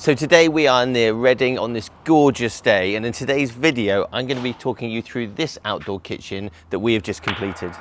So today we are near Reading on this gorgeous day, and in today's video I'm going to be talking you through this outdoor kitchen that we have just completed.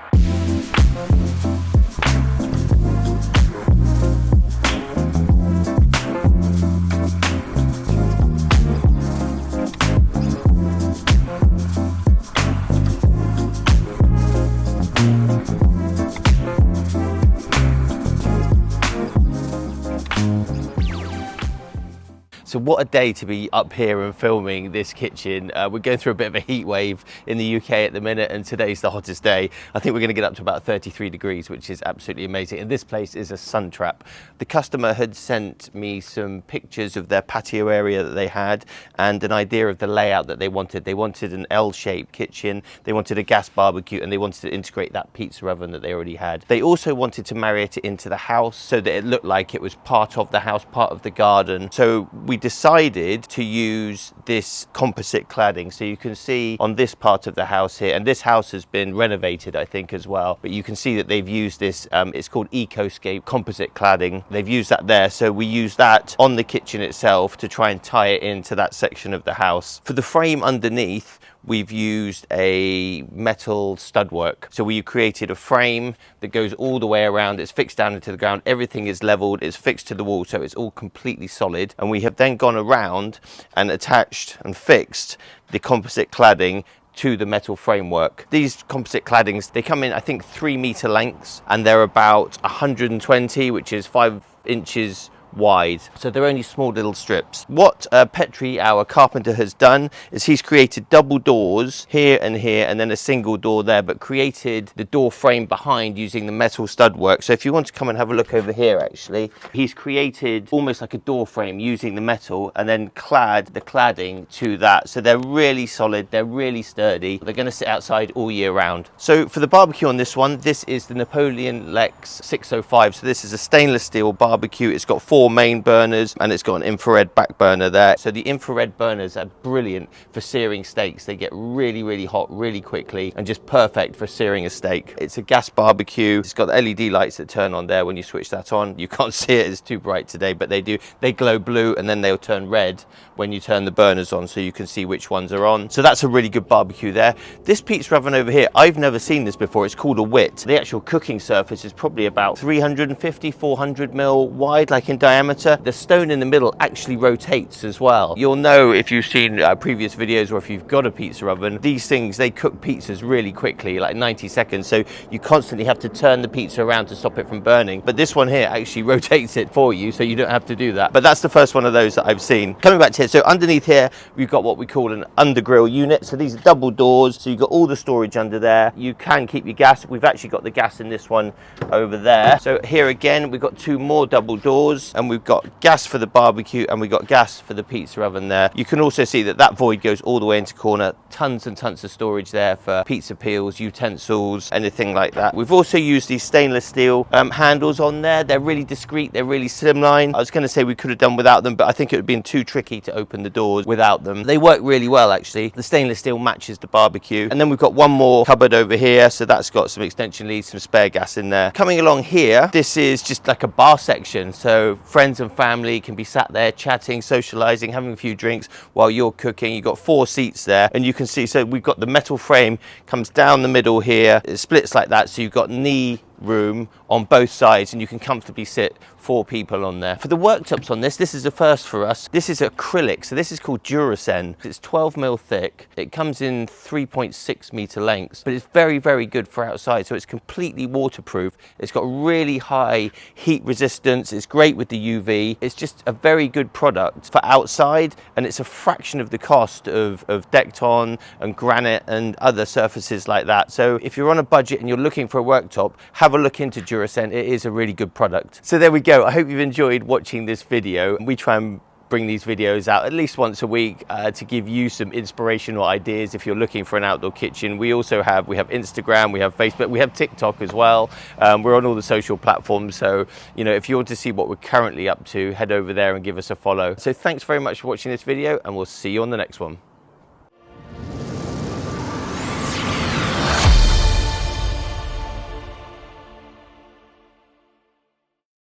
So what a day to be up here and filming this kitchen. We're going through a bit of a heat wave in the UK at the minute, and today's the hottest day. I think we're going to get up to about 33 degrees, which is absolutely amazing. And this place is a sun trap. The customer had sent me some pictures of their patio area that they had and an idea of the layout that they wanted. They wanted an L-shaped kitchen, they wanted a gas barbecue, and they wanted to integrate that pizza oven that they already had. They also wanted to marry it into the house so that it looked like it was part of the house, part of the garden. So we decided to use this composite cladding. So you can see on this part of the house here, and this house has been renovated I think as well, but you can see that they've used this, it's called Ecoscape composite cladding. They've used that there, so we use that on the kitchen itself to try and tie it into that section of the house. For the frame underneath, we've used a metal stud work. So we created a frame that goes all the way around, it's fixed down into the ground, everything is leveled, it's fixed to the wall, so it's all completely solid. And we have then gone around and attached and fixed the composite cladding to the metal framework. These composite claddings, they come in I think 3-meter lengths, and they're about 120, which is 5 inches wide, so they're only small little strips. What Petri, our carpenter, has done is he's created double doors here, and then a single door there, but created the door frame behind using the metal stud work. So if you want to come and have a look over here, actually, he's created almost like a door frame using the metal and then clad the cladding to that. So they're really solid, they're really sturdy, they're going to sit outside all year round. So for the barbecue on this one, this is the Napoleon LEX 605. So this is a stainless steel barbecue. It's got 4 main burners and it's got an infrared back burner there. So the infrared burners are brilliant for searing steaks. They get really hot really quickly and just perfect for searing a steak. It's a gas barbecue. It's got LED lights that turn on there when you switch that on. You can't see it, it's too bright today, but they do. They glow blue and then they'll turn red when you turn the burners on, so you can see which ones are on. So that's a really good barbecue there. This pizza oven over here, I've never seen this before. It's called a Witt. The actual cooking surface is probably about 350, 400 mil wide, like in diameter. The stone in the middle actually rotates as well. You'll know if you've seen previous videos, or if you've got a pizza oven, these things, they cook pizzas really quickly, like 90 seconds. So you constantly have to turn the pizza around to stop it from burning. But this one here actually rotates it for you, so you don't have to do that. But that's the first one of those that I've seen. Coming back to here, so underneath here, we've got what we call an undergrill unit. So these are double doors, so you've got all the storage under there. You can keep your gas. We've actually got the gas in this one over there. So here again, we've got 2 more double doors, and we've got gas for the barbecue and we've got gas for the pizza oven there. You can also see that that void goes all the way into corner. Tons and tons of storage there for pizza peels, utensils, anything like that. We've also used these stainless steel handles on there. They're really discreet, they're really slimline. I was going to say we could have done without them, but I think it would have been too tricky to open the doors without them. They work really well actually. The stainless steel matches the barbecue. And then we've got one more cupboard over here, so that's got some extension leads, some spare gas in there. Coming along here, this is just like a bar section, so friends and family can be sat there chatting, socializing, having a few drinks while you're cooking. You've got 4 seats there, and you can see, so we've got the metal frame comes down the middle here, it splits like that, so you've got knee room on both sides and you can comfortably sit 4 people on there. For the worktops on this is a first for us. This is acrylic, so this is called Duracen. It's 12 mil thick. It comes in 3.6 meter lengths, but it's very good for outside, so it's completely waterproof. It's got really high heat resistance. It's great with the UV. It's just a very good product for outside, and it's a fraction of the cost of Decton and granite and other surfaces like that. So if you're on a budget and you're looking for a worktop, have a look into Duracen. It is a really good product. So there we go. I hope you've enjoyed watching this video. We try and bring these videos out at least once a week to give you some inspirational ideas if you're looking for an outdoor kitchen. We also have Instagram, we have Facebook, we have TikTok as well. We're on all the social platforms, so you know, if you want to see what we're currently up to, head over there and give us a follow. So thanks very much for watching this video, and we'll see you on the next one.